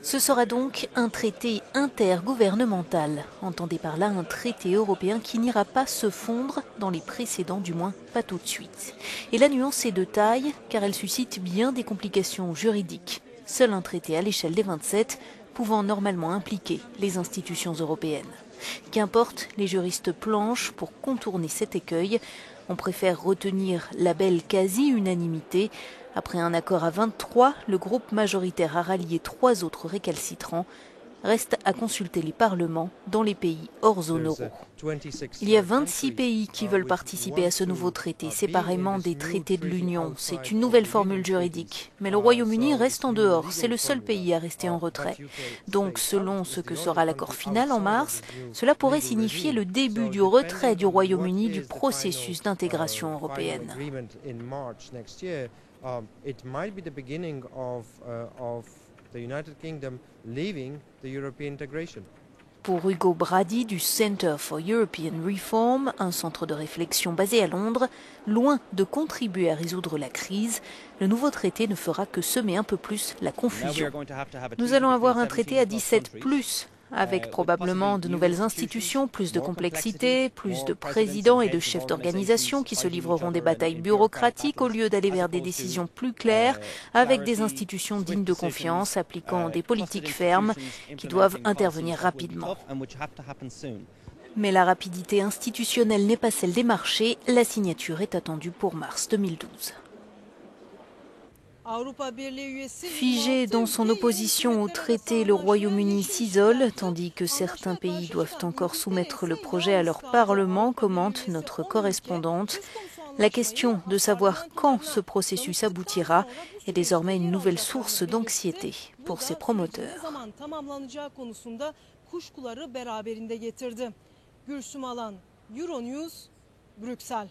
Ce sera donc un traité intergouvernemental. Entendez par là un traité européen qui n'ira pas se fondre dans les précédents, du moins pas tout de suite. Et la nuance est de taille car elle suscite bien des complications juridiques. Seul un traité à l'échelle des 27 pouvant normalement impliquer les institutions européennes. Qu'importe, les juristes planchent pour contourner cet écueil. On préfère retenir la belle quasi-unanimité. Après un accord à 23, le groupe majoritaire a rallié 3 autres récalcitrants. Reste à consulter les parlements dans les pays hors zone euro. Il y a 26 pays qui veulent participer à ce nouveau traité, séparément des traités de l'Union. C'est une nouvelle formule juridique. Mais le Royaume-Uni reste en dehors. C'est le seul pays à rester en retrait. Donc, selon ce que sera l'accord final en mars, cela pourrait signifier le début du retrait du Royaume-Uni du processus d'intégration européenne. Pour Hugo Brady du Center for European Reform, un centre de réflexion basé à Londres, loin de contribuer à résoudre la crise, le nouveau traité ne fera que semer un peu plus la confusion. Nous allons avoir un traité à 17+, avec probablement de nouvelles institutions, plus de complexité, plus de présidents et de chefs d'organisation qui se livreront des batailles bureaucratiques au lieu d'aller vers des décisions plus claires, avec des institutions dignes de confiance, appliquant des politiques fermes qui doivent intervenir rapidement. Mais la rapidité institutionnelle n'est pas celle des marchés. La signature est attendue pour mars 2012. Figé dans son opposition au traité, le Royaume-Uni s'isole, tandis que certains pays doivent encore soumettre le projet à leur Parlement, commente notre correspondante. La question de savoir quand ce processus aboutira est désormais une nouvelle source d'anxiété pour ses promoteurs. Gülsüm Alan, Euronews, Bruxelles.